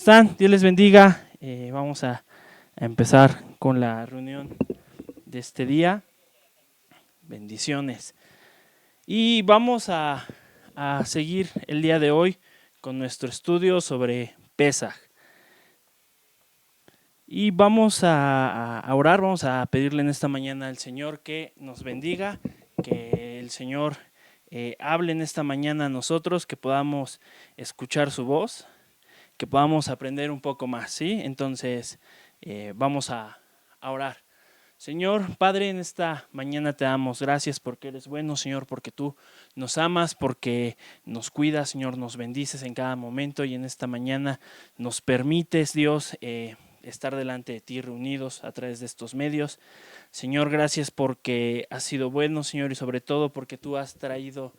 ¿Están? Dios les bendiga. Vamos a empezar con la reunión de este día. Bendiciones. Y vamos a seguir el día de hoy con nuestro estudio sobre Pesaj. Y vamos a orar, vamos a pedirle en esta mañana al Señor que nos bendiga, que el Señor hable en esta mañana a nosotros, que podamos escuchar su voz, que podamos aprender un poco más, ¿sí? Entonces, vamos a orar. Señor, Padre, en esta mañana te damos gracias porque eres bueno, Señor, porque tú nos amas, porque nos cuidas, Señor, nos bendices en cada momento y en esta mañana nos permites, Dios, estar delante de ti reunidos a través de estos medios. Señor, gracias porque has sido bueno, Señor, y sobre todo porque tú has traído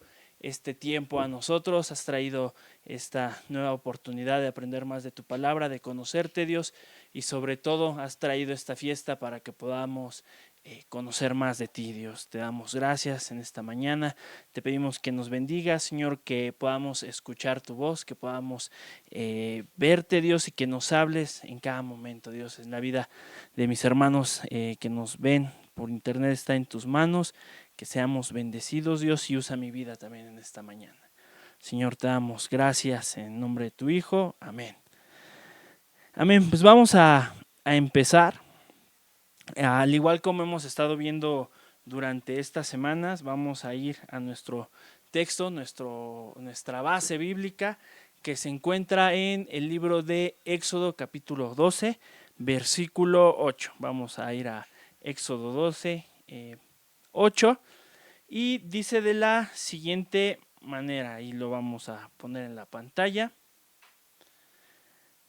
este tiempo a nosotros, has traído esta nueva oportunidad de aprender más de tu palabra, de conocerte, Dios, y sobre todo has traído esta fiesta para que podamos conocer más de ti, Dios. Te damos gracias en esta mañana, te pedimos que nos bendigas, Señor, que podamos escuchar tu voz, que podamos verte, Dios, y que nos hables en cada momento, Dios. En la vida de mis hermanos que nos ven por internet está en tus manos, que seamos bendecidos, Dios, y usa mi vida también en esta mañana. Señor, te damos gracias en nombre de tu Hijo. Amén. Amén. Pues vamos a empezar. Al igual como hemos estado viendo durante estas semanas, vamos a ir a nuestro texto, nuestra base bíblica, que se encuentra en el libro de Éxodo capítulo 12, versículo 8. Vamos a ir a Éxodo 12, 8. Y dice de la siguiente manera, y lo vamos a poner en la pantalla.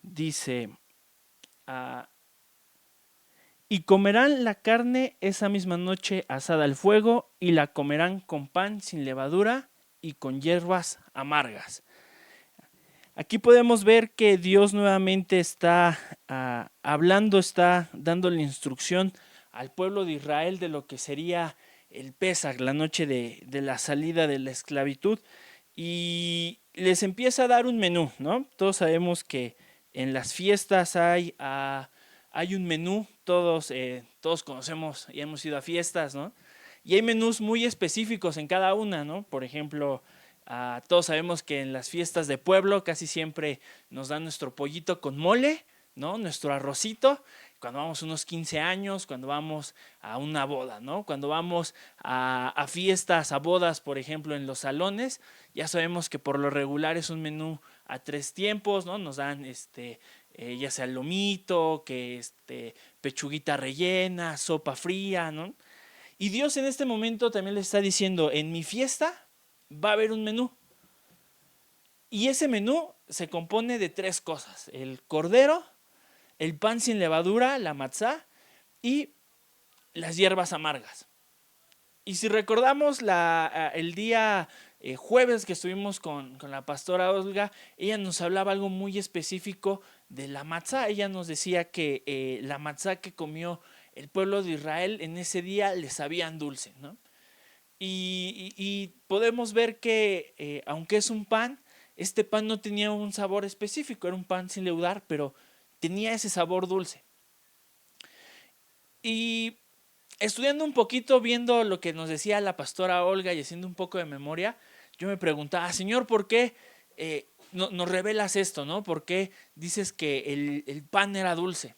Dice, y comerán la carne esa misma noche asada al fuego, y la comerán con pan sin levadura y con hierbas amargas. Aquí podemos ver que Dios nuevamente está hablando, está dando la instrucción al pueblo de Israel de lo que sería el Pesaj, la noche de la salida de la esclavitud, y les empieza a dar un menú, ¿no? Todos sabemos que en las fiestas hay un menú, todos conocemos y hemos ido a fiestas, ¿no? Y hay menús muy específicos en cada una, ¿no? Por ejemplo, todos sabemos que en las fiestas de pueblo casi siempre nos dan nuestro pollito con mole, ¿no? Nuestro arrocito, cuando vamos a unos 15 años, cuando vamos a una boda, ¿no? Cuando vamos a fiestas, a bodas, por ejemplo, en los salones, ya sabemos que por lo regular es un menú a 3 tiempos, ¿no? Nos dan ya sea lomito, que pechuguita rellena, sopa fría, ¿no? Y Dios en este momento también le está diciendo, en mi fiesta va a haber un menú. Y ese menú se compone de 3 cosas: el cordero, el pan sin levadura, la matzá, y las hierbas amargas. Y si recordamos el día jueves que estuvimos con la pastora Olga, ella nos hablaba algo muy específico de la matzá. Ella nos decía que la matzá que comió el pueblo de Israel en ese día le sabían dulce, ¿no? Y podemos ver que aunque es un pan, este pan no tenía un sabor específico, era un pan sin leudar, pero tenía ese sabor dulce. Y estudiando un poquito, viendo lo que nos decía la pastora Olga y haciendo un poco de memoria, yo me preguntaba, Señor, ¿por qué nos revelas esto, no? ¿Por qué dices que el pan era dulce?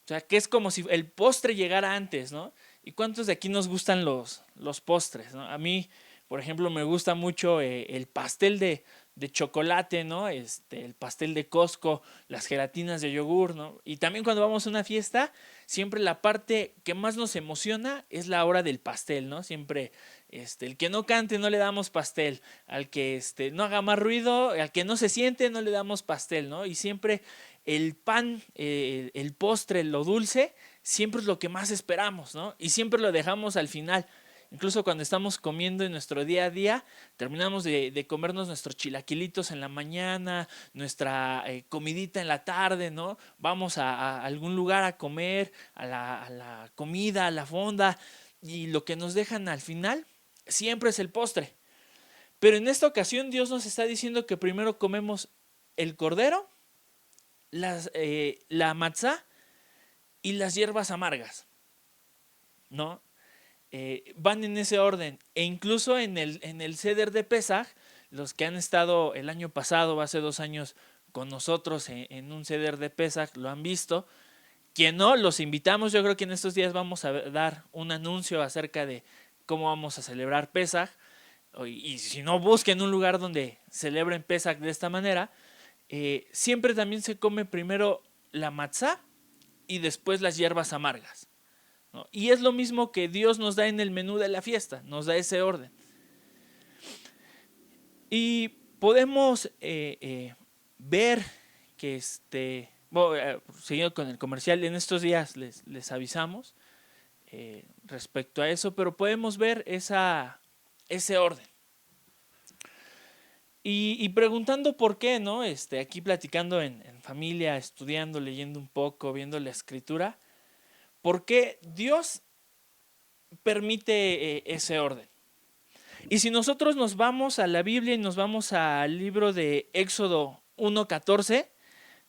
O sea, que es como si el postre llegara antes, ¿no? ¿Y cuántos de aquí nos gustan los postres, ¿no? A mí, por ejemplo, me gusta mucho el pastel de chocolate, ¿no? El pastel de Costco, las gelatinas de yogur, ¿no? Y también cuando vamos a una fiesta, siempre la parte que más nos emociona es la hora del pastel, ¿no? Siempre, el que no cante no le damos pastel, al que no haga más ruido, al que no se siente no le damos pastel, ¿no? Y siempre el pan, el postre, lo dulce, siempre es lo que más esperamos, ¿no? Y siempre lo dejamos al final. Incluso cuando estamos comiendo en nuestro día a día, terminamos de comernos nuestros chilaquilitos en la mañana, nuestra comidita en la tarde, ¿no? Vamos a algún lugar a comer, a la comida, a la fonda, y lo que nos dejan al final siempre es el postre. Pero en esta ocasión Dios nos está diciendo que primero comemos el cordero, la matzá y las hierbas amargas, ¿no? Van en ese orden. E incluso en el Seder de Pesaj, los que han estado el año pasado, hace 2 años, con nosotros en un Seder de Pesaj, lo han visto. Quien no, los invitamos. Yo creo que en estos días vamos a dar un anuncio acerca de cómo vamos a celebrar Pesaj. Y si no, busquen un lugar donde celebren Pesaj de esta manera. Siempre también se come primero la matzá y después las hierbas amargas, ¿no? Y es lo mismo que Dios nos da en el menú de la fiesta, nos da ese orden. Y podemos ver que siguiendo con el comercial, en estos días les avisamos respecto a eso, pero podemos ver ese orden. Y preguntando por qué, ¿no? Aquí platicando en familia, estudiando, leyendo un poco, viendo la escritura, ¿por qué Dios permite ese orden? Y si nosotros nos vamos a la Biblia y nos vamos al libro de Éxodo 1:14,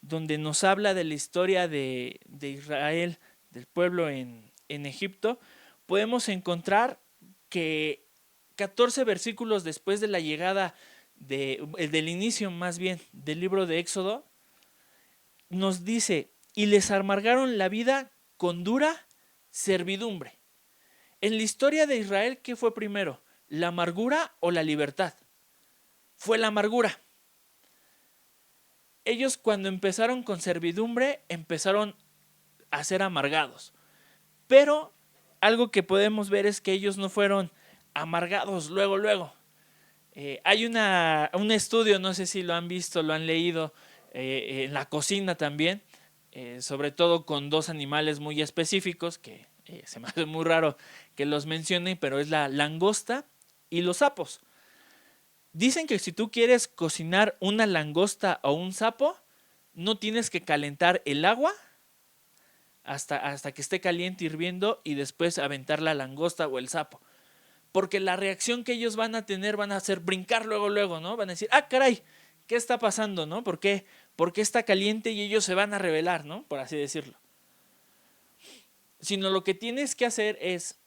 donde nos habla de la historia de Israel, del pueblo en Egipto, podemos encontrar que 14 versículos después de la llegada del inicio más bien del libro de Éxodo, nos dice: y les amargaron la vida con dura servidumbre. En la historia de Israel, ¿qué fue primero? ¿La amargura o la libertad? Fue la amargura. Ellos, cuando empezaron con servidumbre, empezaron a ser amargados. Pero algo que podemos ver es que ellos no fueron amargados luego. Hay un estudio, no sé si lo han visto, lo han leído, en la cocina también, sobre todo con 2 animales muy específicos que se me hace muy raro que los mencione, pero es la langosta y los sapos. Dicen que si tú quieres cocinar una langosta o un sapo, no tienes que calentar el agua hasta que esté caliente hirviendo y después aventar la langosta o el sapo. Porque la reacción que ellos van a tener van a hacer brincar luego, ¿no? Van a decir: ah, caray, ¿qué está pasando, no? ¿Por qué está caliente? Y ellos se van a rebelar, ¿no? Por así decirlo. Sino lo que tienes que hacer es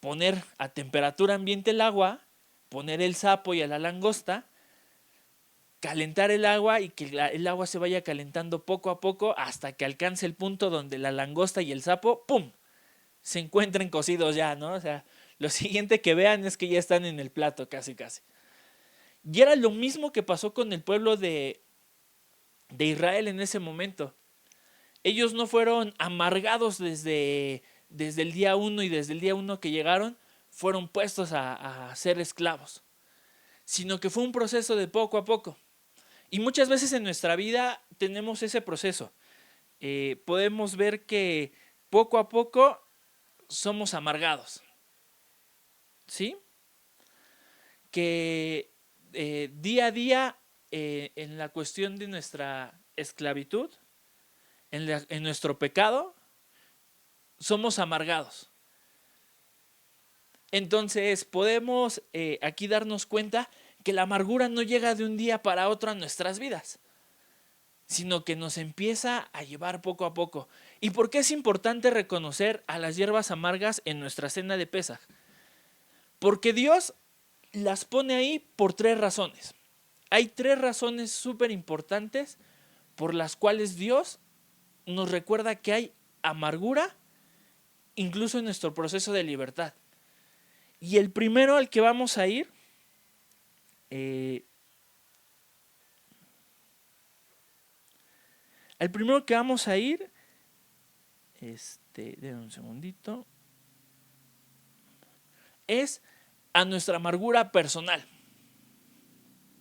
poner a temperatura ambiente el agua, poner el sapo y a la langosta, calentar el agua y que el agua se vaya calentando poco a poco hasta que alcance el punto donde la langosta y el sapo, ¡pum!, se encuentren cocidos ya, ¿no? O sea, lo siguiente que vean es que ya están en el plato casi. Y era lo mismo que pasó con el pueblo de Israel en ese momento. Ellos no fueron amargados desde el día 1 y desde el día 1 que llegaron fueron puestos a ser esclavos, sino que fue un proceso de poco a poco. Y muchas veces en nuestra vida tenemos ese proceso. Podemos ver que poco a poco somos amargados, ¿sí? Que día a día, en la cuestión de nuestra esclavitud, en nuestro pecado, somos amargados. Entonces podemos aquí darnos cuenta que la amargura no llega de un día para otro a nuestras vidas, sino que nos empieza a llevar poco a poco. ¿Y por qué es importante reconocer a las hierbas amargas en nuestra cena de Pesaj? Porque Dios las pone ahí por 3 razones. Hay 3 razones súper importantes por las cuales Dios nos recuerda que hay amargura incluso en nuestro proceso de libertad. Y el primero al que vamos a ir, denme un segundito, es a nuestra amargura personal,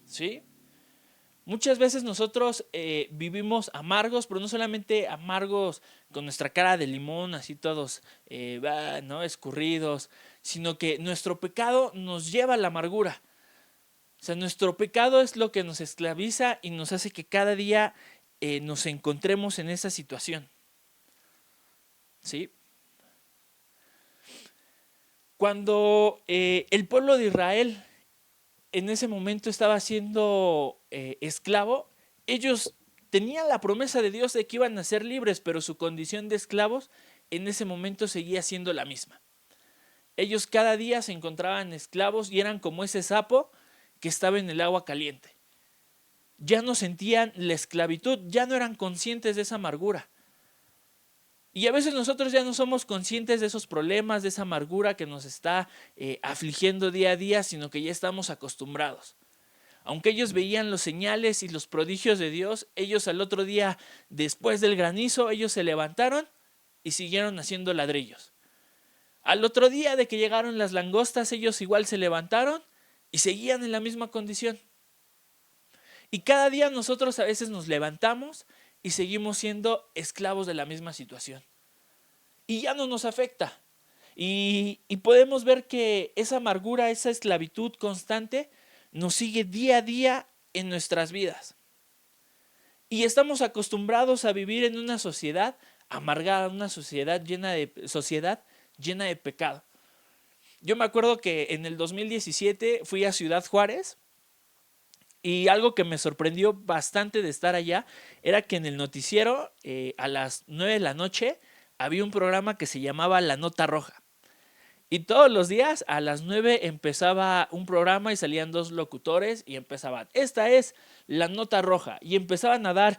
¿sí? Muchas veces nosotros vivimos amargos, pero no solamente amargos con nuestra cara de limón, así todos ¿no?, escurridos, sino que nuestro pecado nos lleva a la amargura. O sea, nuestro pecado es lo que nos esclaviza y nos hace que cada día nos encontremos en esa situación, ¿sí? Cuando el pueblo de Israel en ese momento estaba siendo esclavo, ellos tenían la promesa de Dios de que iban a ser libres, pero su condición de esclavos en ese momento seguía siendo la misma. Ellos cada día se encontraban esclavos y eran como ese sapo que estaba en el agua caliente. Ya no sentían la esclavitud, ya no eran conscientes de esa amargura. Y a veces nosotros ya no somos conscientes de esos problemas, de esa amargura que nos está afligiendo día a día, sino que ya estamos acostumbrados. Aunque ellos veían los señales y los prodigios de Dios, ellos al otro día, después del granizo, ellos se levantaron y siguieron haciendo ladrillos. Al otro día de que llegaron las langostas, ellos igual se levantaron y seguían en la misma condición. Y cada día nosotros a veces nos levantamos y seguimos siendo esclavos de la misma situación. Y ya no nos afecta. Y podemos ver que esa amargura, esa esclavitud constante nos sigue día a día en nuestras vidas. Y estamos acostumbrados a vivir en una sociedad amargada, una sociedad llena de pecado. Yo me acuerdo que en el 2017 fui a Ciudad Juárez. Y algo que me sorprendió bastante de estar allá era que en el noticiero a las 9 de la noche había un programa que se llamaba La Nota Roja. Y todos los días a las 9 empezaba un programa y salían dos locutores y empezaban, esta es La Nota Roja. Y empezaban a dar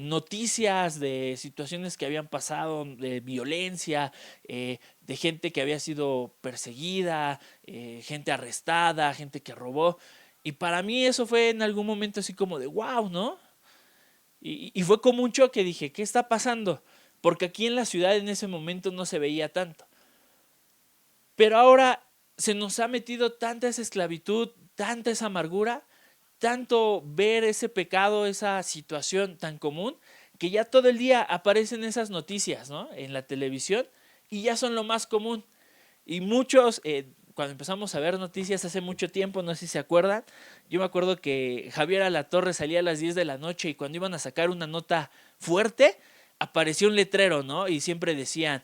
noticias de situaciones que habían pasado, de violencia, de gente que había sido perseguida, gente arrestada, gente que robó. Y para mí eso fue en algún momento así como de wow, ¿no? Y fue como un choque, dije, ¿qué está pasando? Porque aquí en la ciudad en ese momento no se veía tanto. Pero ahora se nos ha metido tanta esa esclavitud, tanta esa amargura, tanto ver ese pecado, esa situación tan común, que ya todo el día aparecen esas noticias, ¿no? En la televisión y ya son lo más común. Y muchos, cuando empezamos a ver noticias hace mucho tiempo, no sé si se acuerdan, yo me acuerdo que Javier Alatorre salía a las 10 de la noche y cuando iban a sacar una nota fuerte, apareció un letrero, ¿no? Y siempre decían,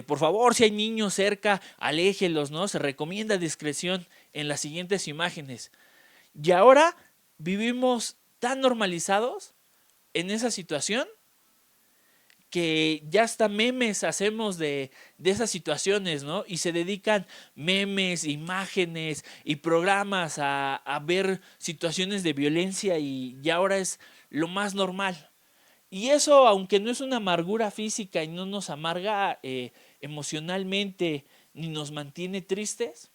por favor, si hay niños cerca, aléjelos, ¿no? Se recomienda discreción en las siguientes imágenes. Y ahora vivimos tan normalizados en esa situación que ya hasta memes hacemos de esas situaciones, ¿no? Y se dedican memes, imágenes y programas a ver situaciones de violencia y ya ahora es lo más normal. Y eso, aunque no es una amargura física y no nos amarga emocionalmente ni nos mantiene tristes,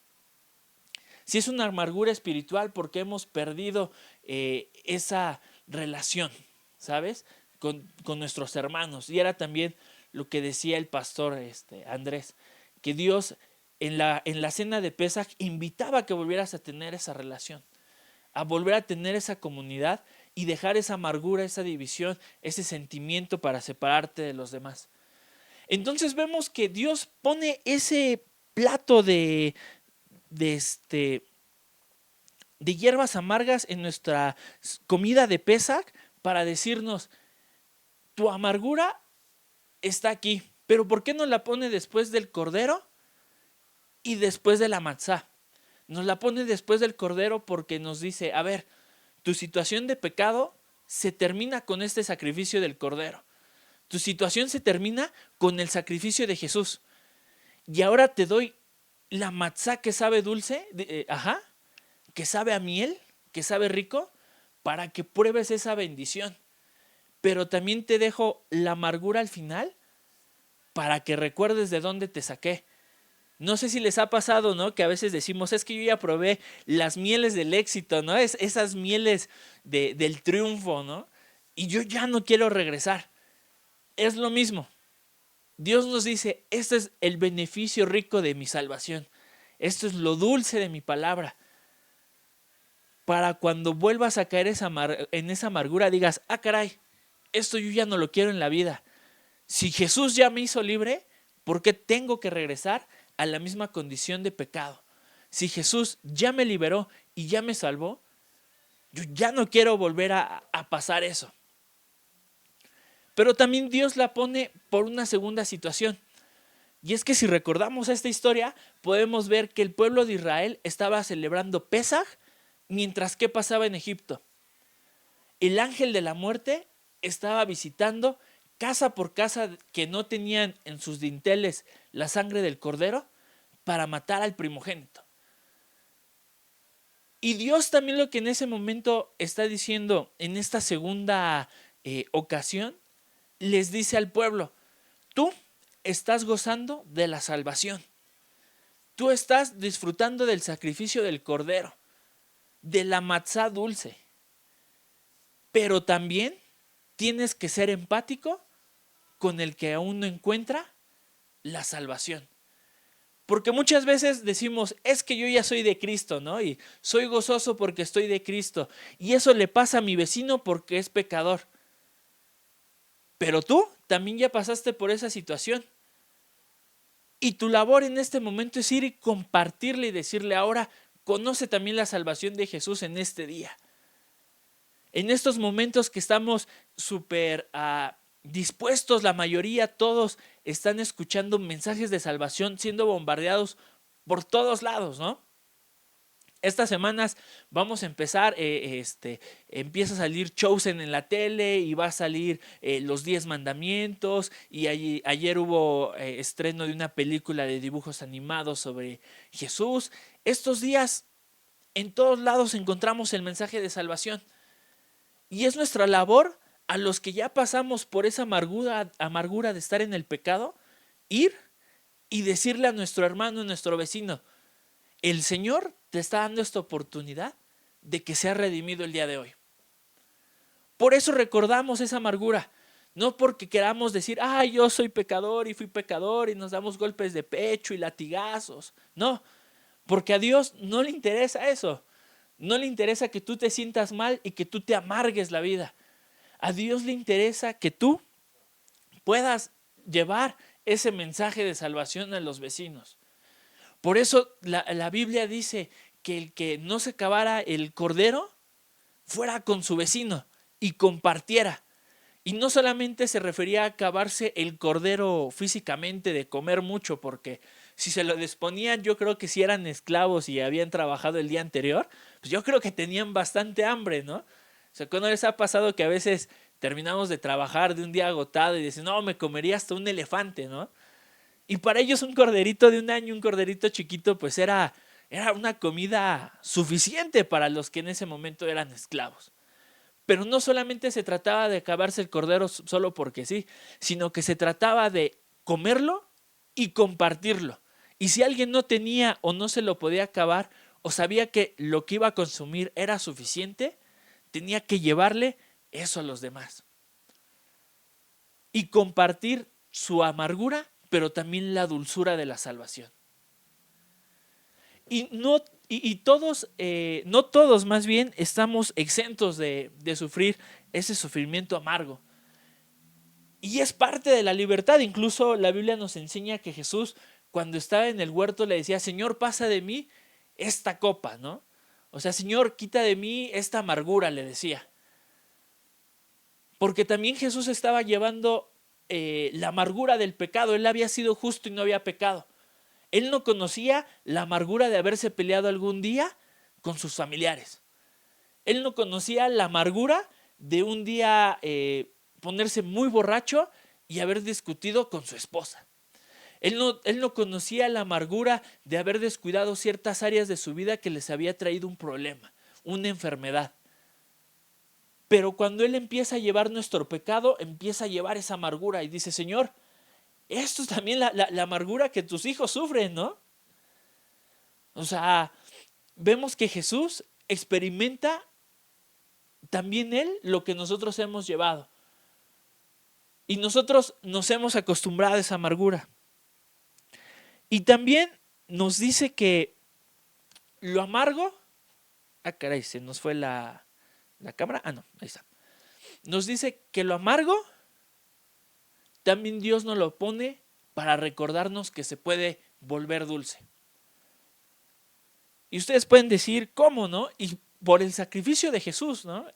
sí es una amargura espiritual porque hemos perdido esa relación, ¿sabes? Con nuestros hermanos. Y era también lo que decía el pastor Andrés, que Dios en la cena de Pesaj invitaba a que volvieras a tener esa relación, a volver a tener esa comunidad y dejar esa amargura, esa división, ese sentimiento para separarte de los demás. Entonces vemos que Dios pone ese plato de hierbas amargas en nuestra comida de Pesaj para decirnos, tu amargura está aquí, pero ¿por qué no la pone después del cordero y después de la matzá? Nos la pone después del cordero porque nos dice, a ver, tu situación de pecado se termina con este sacrificio del cordero. Tu situación se termina con el sacrificio de Jesús. Y ahora te doy la matzá que sabe dulce, que sabe a miel, que sabe rico, para que pruebes esa bendición. Pero también te dejo la amargura al final para que recuerdes de dónde te saqué. No sé si les ha pasado, ¿no? Que a veces decimos, es que yo ya probé las mieles del éxito, ¿no? Esas mieles del triunfo, ¿no? Y yo ya no quiero regresar. Es lo mismo. Dios nos dice, este es el beneficio rico de mi salvación. Esto es lo dulce de mi palabra. Para cuando vuelvas a caer en esa amargura digas, ah, caray, esto yo ya no lo quiero en la vida. Si Jesús ya me hizo libre, ¿por qué tengo que regresar a la misma condición de pecado? Si Jesús ya me liberó y ya me salvó, yo ya no quiero volver a pasar eso. Pero también Dios la pone por una segunda situación. Y es que si recordamos esta historia, podemos ver que el pueblo de Israel estaba celebrando Pesaj, mientras que pasaba en Egipto. El ángel de la muerte estaba visitando casa por casa que no tenían en sus dinteles la sangre del cordero para matar al primogénito. Y Dios también lo que en ese momento está diciendo en esta segunda ocasión, les dice al pueblo, tú estás gozando de la salvación. Tú estás disfrutando del sacrificio del cordero, de la matzá dulce. Pero también tienes que ser empático con el que aún no encuentra la salvación. Porque muchas veces decimos, es que yo ya soy de Cristo, ¿no? Y soy gozoso porque estoy de Cristo. Y eso le pasa a mi vecino porque es pecador. Pero tú también ya pasaste por esa situación. Y tu labor en este momento es ir y compartirle y decirle ahora, conoce también la salvación de Jesús en este día. En estos momentos que estamos súper dispuestos, la mayoría, todos están escuchando mensajes de salvación, siendo bombardeados por todos lados, ¿no? Estas semanas vamos a empezar, empieza a salir Chosen en la tele y va a salir los 10 mandamientos y ayer hubo estreno de una película de dibujos animados sobre Jesús. Estos días en todos lados encontramos el mensaje de salvación y es nuestra labor a los que ya pasamos por esa amargura de estar en el pecado, ir y decirle a nuestro hermano, a nuestro vecino, el Señor te está dando esta oportunidad de que sea redimido el día de hoy. Por eso recordamos esa amargura, no porque queramos decir, yo soy pecador y fui pecador y nos damos golpes de pecho y latigazos. No, porque a Dios no le interesa eso. No le interesa que tú te sientas mal y que tú te amargues la vida. A Dios le interesa que tú puedas llevar ese mensaje de salvación a los vecinos. Por eso la Biblia dice que el que no se acabara el cordero fuera con su vecino y compartiera. Y no solamente se refería a acabarse el cordero físicamente de comer mucho, porque si se lo disponían, yo creo que si eran esclavos y habían trabajado el día anterior, pues yo creo que tenían bastante hambre, ¿no? O sea, ¿cuándo les ha pasado que a veces terminamos de trabajar de un día agotado y dicen, no, me comería hasta un elefante, ¿no? Y para ellos un corderito de un año, un corderito chiquito, pues era una comida suficiente para los que en ese momento eran esclavos. Pero no solamente se trataba de acabarse el cordero solo porque sí, sino que se trataba de comerlo y compartirlo. Y si alguien no tenía o no se lo podía acabar o sabía que lo que iba a consumir era suficiente, tenía que llevarle eso a los demás. Y compartir su amargura, pero también la dulzura de la salvación. Y todos, no todos más bien, estamos exentos de sufrir ese sufrimiento amargo. Y es parte de la libertad. Incluso la Biblia nos enseña que Jesús, cuando estaba en el huerto, le decía, Señor, pasa de mí esta copa, ¿no? O sea, Señor, quita de mí esta amargura, le decía. Porque también Jesús estaba llevando la amargura del pecado. Él había sido justo y no había pecado. Él no conocía la amargura de haberse peleado algún día con sus familiares. Él no conocía la amargura de un día ponerse muy borracho y haber discutido con su esposa. Él no conocía la amargura de haber descuidado ciertas áreas de su vida que les había traído un problema, una enfermedad. Pero cuando Él empieza a llevar nuestro pecado, empieza a llevar esa amargura y dice, Señor, esto es también la amargura que tus hijos sufren, ¿no? O sea, vemos que Jesús experimenta también Él lo que nosotros hemos llevado. Y nosotros nos hemos acostumbrado a esa amargura. Y también nos dice que lo amargo... caray, se nos fue la cámara. No, ahí está. Nos dice que lo amargo también Dios nos lo pone para recordarnos que se puede volver dulce. Y ustedes pueden decir, ¿cómo, no? Y por el sacrificio de Jesús, ¿no?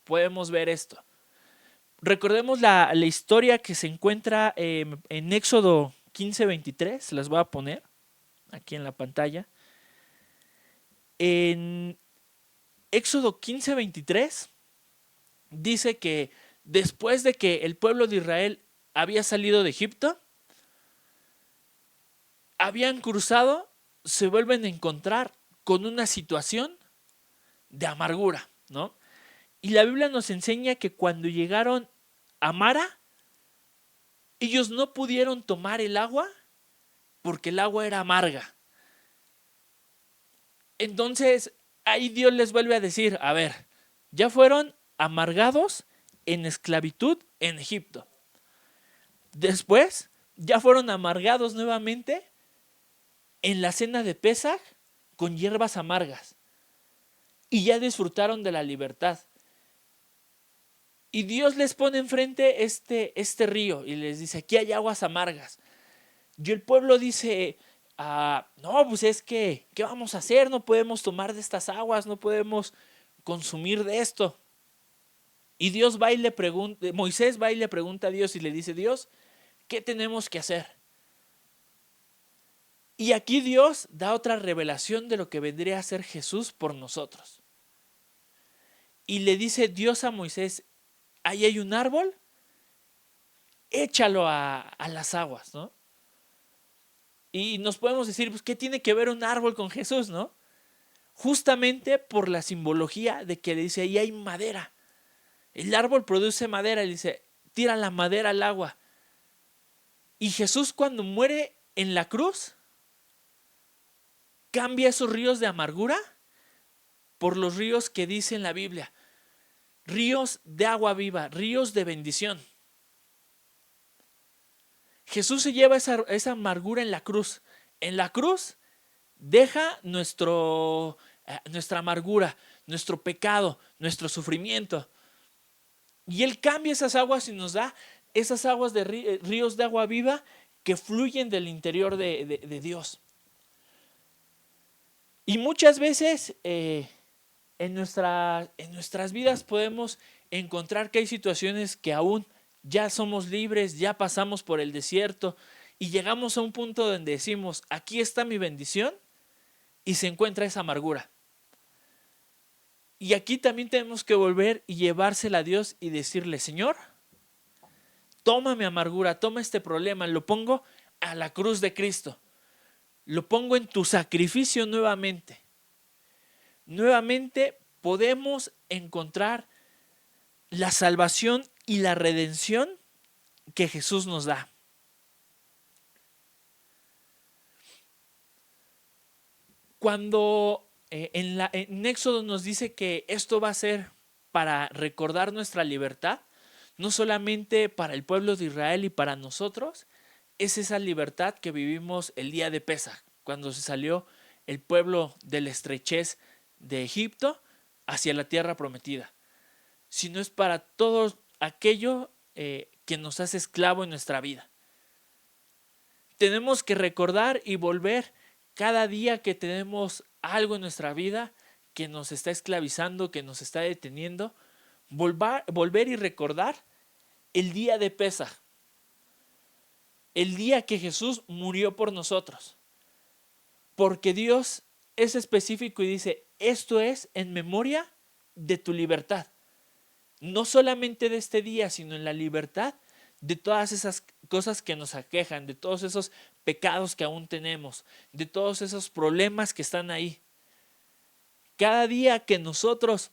Podemos ver esto. Recordemos la historia que se encuentra en Éxodo 15:23, se las voy a poner aquí en la pantalla. En Éxodo 15:23 dice que después de que el pueblo de Israel había salido de Egipto, habían cruzado, se vuelven a encontrar con una situación de amargura, ¿no? Y la Biblia nos enseña que cuando llegaron a Mara, ellos no pudieron tomar el agua porque el agua era amarga. Entonces, ahí Dios les vuelve a decir, a ver, ya fueron amargados en esclavitud en Egipto. Después, ya fueron amargados nuevamente en la cena de Pesaj con hierbas amargas. Y ya disfrutaron de la libertad. Y Dios les pone enfrente este río y les dice, aquí hay aguas amargas. Y el pueblo dice, no, pues es que, ¿qué vamos a hacer? No podemos tomar de estas aguas, no podemos consumir de esto. Y Dios va y le pregunta, Moisés va y le pregunta a Dios y le dice, Dios, ¿qué tenemos que hacer? Y aquí Dios da otra revelación de lo que vendría a ser Jesús por nosotros. Y le dice Dios a Moisés, ahí hay un árbol, échalo a las aguas, ¿no? Y nos podemos decir, pues, ¿qué tiene que ver un árbol con Jesús, no? Justamente por la simbología de que le dice, ahí hay madera. El árbol produce madera y le dice, tira la madera al agua. Y Jesús cuando muere en la cruz, cambia esos ríos de amargura por los ríos que dice en la Biblia. Ríos de agua viva, ríos de bendición. Jesús se lleva esa amargura en la cruz. En la cruz deja nuestra amargura, nuestro pecado, nuestro sufrimiento. Y Él cambia esas aguas y nos da esas aguas de ríos de agua viva que fluyen del interior de Dios. Y muchas veces en nuestras vidas podemos encontrar que hay situaciones que aún ya somos libres, ya pasamos por el desierto y llegamos a un punto donde decimos, aquí está mi bendición y se encuentra esa amargura. Y aquí también tenemos que volver y llevársela a Dios y decirle, Señor, toma mi amargura, toma este problema, lo pongo a la cruz de Cristo, lo pongo en tu sacrificio nuevamente. Nuevamente podemos encontrar la salvación y la redención que Jesús nos da. Cuando en Éxodo nos dice que esto va a ser para recordar nuestra libertad, no solamente para el pueblo de Israel y para nosotros, es esa libertad que vivimos el día de Pesaj, cuando se salió el pueblo de la estrechez de Egipto hacia la tierra prometida, sino es para todo aquello que nos hace esclavo en nuestra vida. Tenemos que recordar y volver cada día que tenemos algo en nuestra vida que nos está esclavizando, que nos está deteniendo, volver y recordar el día de Pesaj, el día que Jesús murió por nosotros, porque Dios es específico y dice, esto es en memoria de tu libertad. No solamente de este día, sino en la libertad de todas esas cosas que nos aquejan, de todos esos pecados que aún tenemos, de todos esos problemas que están ahí. Cada día que nosotros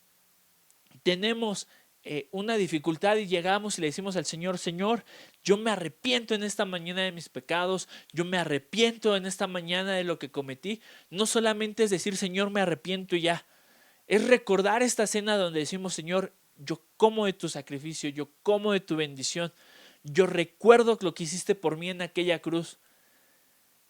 tenemos una dificultad y llegamos y le decimos al Señor, Señor, yo me arrepiento en esta mañana de mis pecados, yo me arrepiento en esta mañana de lo que cometí, no solamente es decir, Señor, me arrepiento y ya, es recordar esta cena donde decimos, Señor, yo como de tu sacrificio, yo como de tu bendición, yo recuerdo lo que hiciste por mí en aquella cruz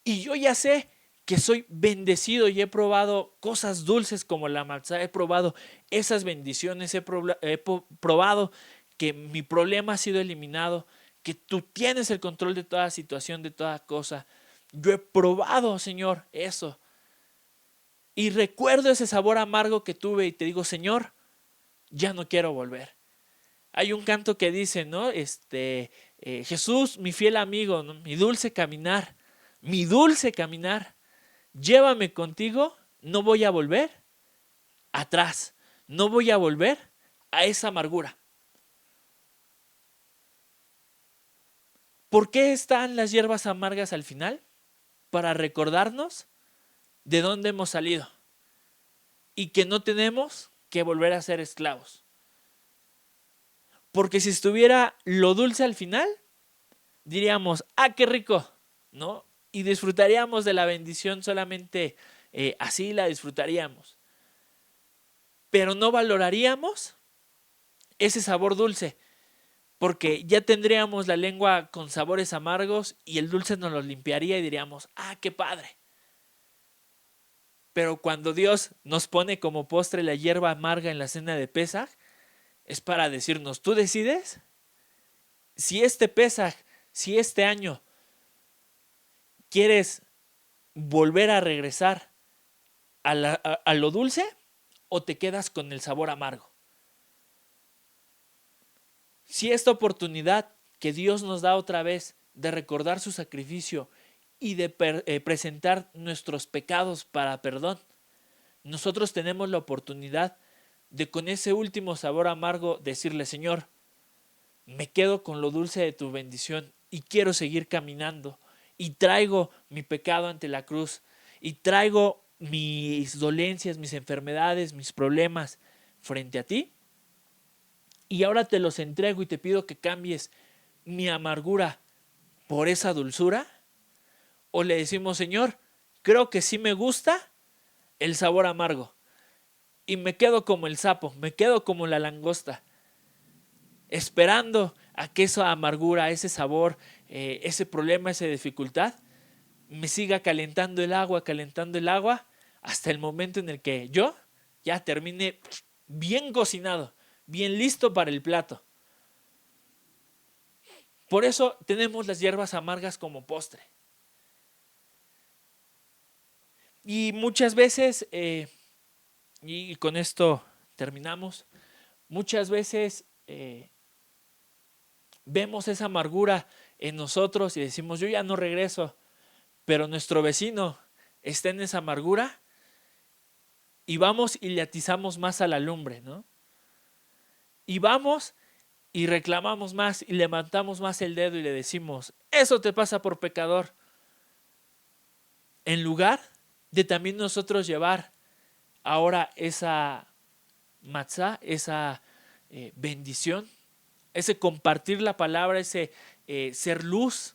y yo ya sé que soy bendecido y he probado cosas dulces como la matzá, he probado esas bendiciones, he probado que mi problema ha sido eliminado, que tú tienes el control de toda situación, de toda cosa. Yo he probado, Señor, eso. Y recuerdo ese sabor amargo que tuve y te digo, Señor, ya no quiero volver. Hay un canto que dice, ¿no? Jesús, mi fiel amigo, ¿no? Mi dulce caminar, llévame contigo, no voy a volver atrás, no voy a volver a esa amargura. ¿Por qué están las hierbas amargas al final? Para recordarnos de dónde hemos salido y que no tenemos que volver a ser esclavos. Porque si estuviera lo dulce al final, diríamos, ¡ah, qué rico!, ¿no? Y disfrutaríamos de la bendición solamente así la disfrutaríamos. Pero no valoraríamos ese sabor dulce, porque ya tendríamos la lengua con sabores amargos y el dulce nos lo limpiaría y diríamos, ¡ah, qué padre! Pero cuando Dios nos pone como postre la hierba amarga en la cena de Pesaj, es para decirnos, tú decides si este Pesaj, si este año quieres volver a regresar a lo dulce o te quedas con el sabor amargo. Si esta oportunidad que Dios nos da otra vez de recordar su sacrificio y de presentar nuestros pecados para perdón, nosotros tenemos la oportunidad de con ese último sabor amargo decirle, Señor, me quedo con lo dulce de tu bendición y quiero seguir caminando y traigo mi pecado ante la cruz y traigo mis dolencias, mis enfermedades, mis problemas frente a ti y ahora te los entrego y te pido que cambies mi amargura por esa dulzura. O le decimos, Señor, creo que sí me gusta el sabor amargo y me quedo como el sapo, me quedo como la langosta, esperando a que esa amargura, ese sabor, ese problema, esa dificultad me siga calentando el agua, hasta el momento en el que yo ya termine bien cocinado, bien listo para el plato. Por eso tenemos las hierbas amargas como postre. Y muchas veces, y con esto terminamos, muchas veces vemos esa amargura en nosotros y decimos, yo ya no regreso, pero nuestro vecino está en esa amargura y vamos y le atizamos más a la lumbre, ¿no? Y vamos y reclamamos más y levantamos más el dedo y le decimos, eso te pasa por pecador. En lugar de también nosotros llevar ahora esa matzá, esa bendición, ese compartir la palabra, ese ser luz,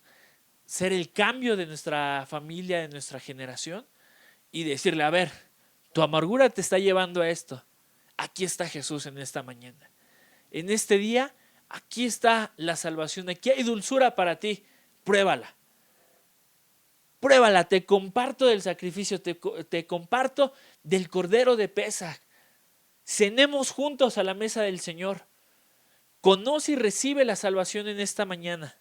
ser el cambio de nuestra familia, de nuestra generación y decirle, a ver, tu amargura te está llevando a esto. Aquí está Jesús en esta mañana. En este día, aquí está la salvación, aquí hay dulzura para ti, pruébala. Pruébala, te comparto del sacrificio, te comparto del Cordero de Pesaj. Cenemos juntos a la mesa del Señor. Conoce y recibe la salvación en esta mañana.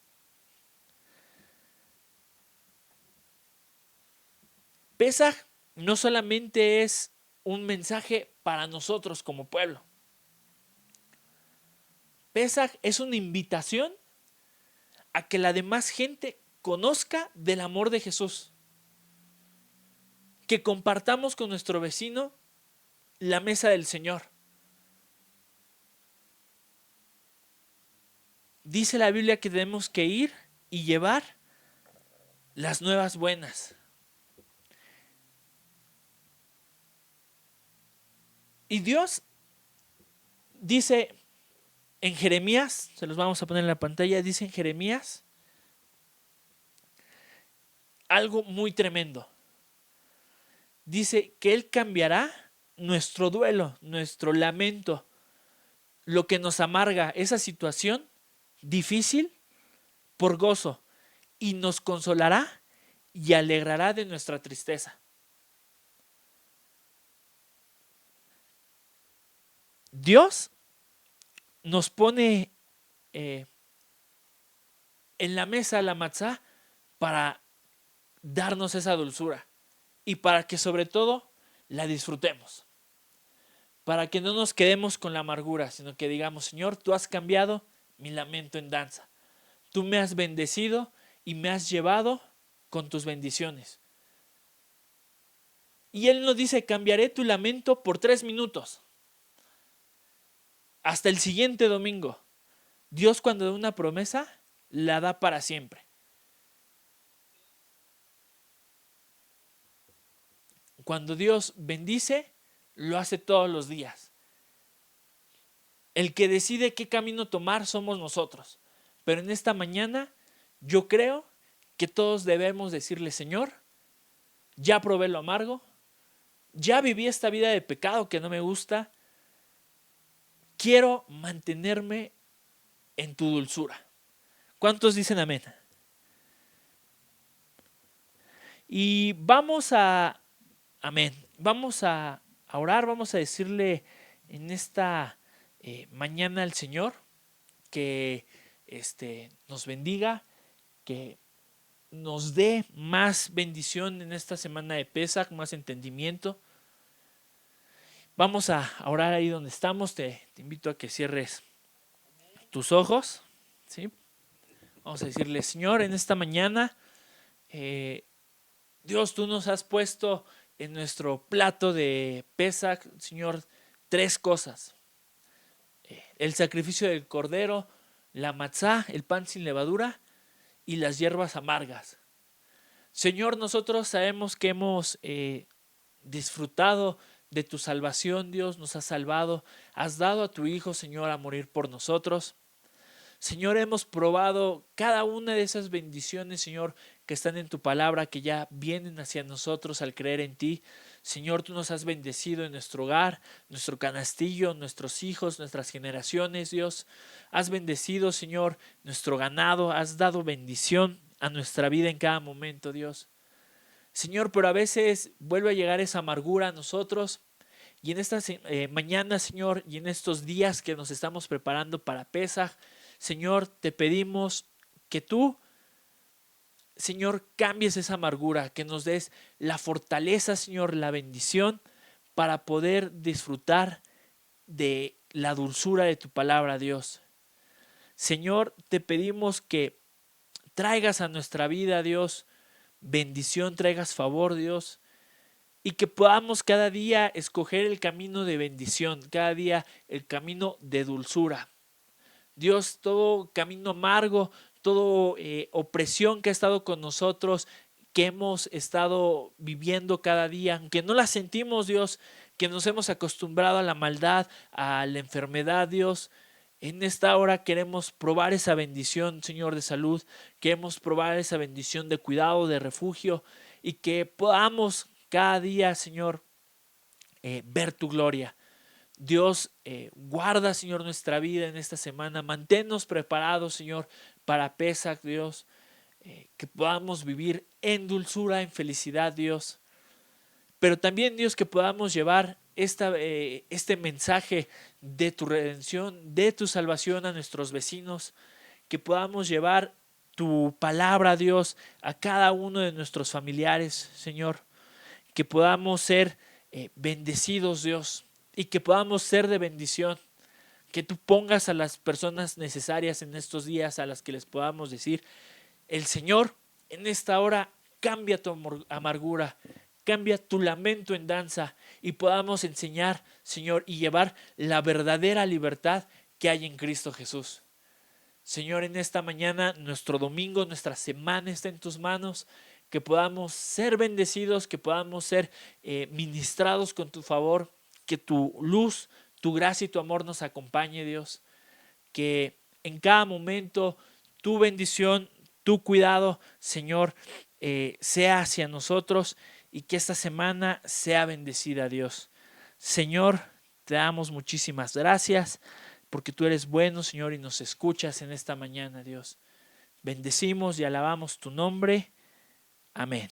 Pesaj no solamente es un mensaje para nosotros como pueblo. Pesaj es una invitación a que la demás gente conozca del amor de Jesús. Que compartamos con nuestro vecino la mesa del Señor. Dice la Biblia que tenemos que ir y llevar las nuevas buenas. Y Dios dice en Jeremías, se los vamos a poner en la pantalla, dice en Jeremías algo muy tremendo. Dice que Él cambiará nuestro duelo, nuestro lamento, lo que nos amarga, esa situación difícil, por gozo, y nos consolará y alegrará de nuestra tristeza. Dios nos pone en la mesa la matzá para darnos esa dulzura y para que sobre todo la disfrutemos. Para que no nos quedemos con la amargura, sino que digamos, Señor, tú has cambiado mi lamento en danza. Tú me has bendecido y me has llevado con tus bendiciones. Y Él nos dice, cambiaré tu lamento por 3 minutos. Hasta el siguiente domingo. Dios cuando da una promesa, la da para siempre. cuando Dios bendice, lo hace todos los días. El que decide qué camino tomar somos nosotros. Pero en esta mañana yo creo que todos debemos decirle: Señor, ya probé lo amargo, ya viví esta vida de pecado que no me gusta, quiero mantenerme en tu dulzura. ¿Cuántos dicen amén? Y vamos a orar, vamos a decirle en esta mañana al Señor que nos bendiga, que nos dé más bendición en esta semana de Pesaj, más entendimiento. Vamos a orar ahí donde estamos. Te invito a que cierres tus ojos, ¿sí? Vamos a decirle: Señor, en esta mañana, Dios, tú nos has puesto en nuestro plato de Pesaj, Señor, 3 cosas. El sacrificio del cordero, la matzá, el pan sin levadura, y las hierbas amargas. Señor, nosotros sabemos que hemos disfrutado de tu salvación. Dios nos ha salvado, has dado a tu Hijo, Señor, a morir por nosotros. Señor, hemos probado cada una de esas bendiciones, Señor, que están en tu palabra, que ya vienen hacia nosotros al creer en ti. Señor, tú nos has bendecido en nuestro hogar, nuestro canastillo, nuestros hijos, nuestras generaciones, Dios. Has bendecido, Señor, nuestro ganado, has dado bendición a nuestra vida en cada momento, Dios. Señor, pero a veces vuelve a llegar esa amargura a nosotros. Y en esta mañana, Señor, y en estos días que nos estamos preparando para Pesaj, Señor, te pedimos que tú, Señor, cambies esa amargura, que nos des la fortaleza, Señor, la bendición para poder disfrutar de la dulzura de tu palabra, Dios. Señor, te pedimos que traigas a nuestra vida, Dios, bendición, traigas favor, Dios, y que podamos cada día escoger el camino de bendición, cada día el camino de dulzura. Dios, todo camino amargo, toda opresión que ha estado con nosotros, que hemos estado viviendo cada día, aunque no la sentimos, Dios, que nos hemos acostumbrado a la maldad, a la enfermedad, Dios. En esta hora queremos probar esa bendición, Señor, de salud, queremos probar esa bendición de cuidado, de refugio, y que podamos cada día, Señor, ver tu gloria. Dios, guarda, Señor, nuestra vida en esta semana. Manténnos preparados, Señor, para Pesaj, Dios. Que podamos vivir en dulzura, en felicidad, Dios. Pero también, Dios, que podamos llevar este mensaje de tu redención, de tu salvación a nuestros vecinos. Que podamos llevar tu palabra, Dios, a cada uno de nuestros familiares, Señor. Que podamos ser bendecidos, Dios. Y que podamos ser de bendición, que tú pongas a las personas necesarias en estos días a las que les podamos decir: el Señor en esta hora cambia tu amargura, cambia tu lamento en danza, y podamos enseñar, Señor, y llevar la verdadera libertad que hay en Cristo Jesús. Señor, en esta mañana, nuestro domingo, nuestra semana está en tus manos. Que podamos ser bendecidos, que podamos ser ministrados con tu favor. Que tu luz, tu gracia y tu amor nos acompañe, Dios. Que en cada momento tu bendición, tu cuidado, Señor, sea hacia nosotros, y que esta semana sea bendecida, Dios. Señor, te damos muchísimas gracias porque tú eres bueno, Señor, y nos escuchas en esta mañana, Dios. Bendecimos y alabamos tu nombre. Amén.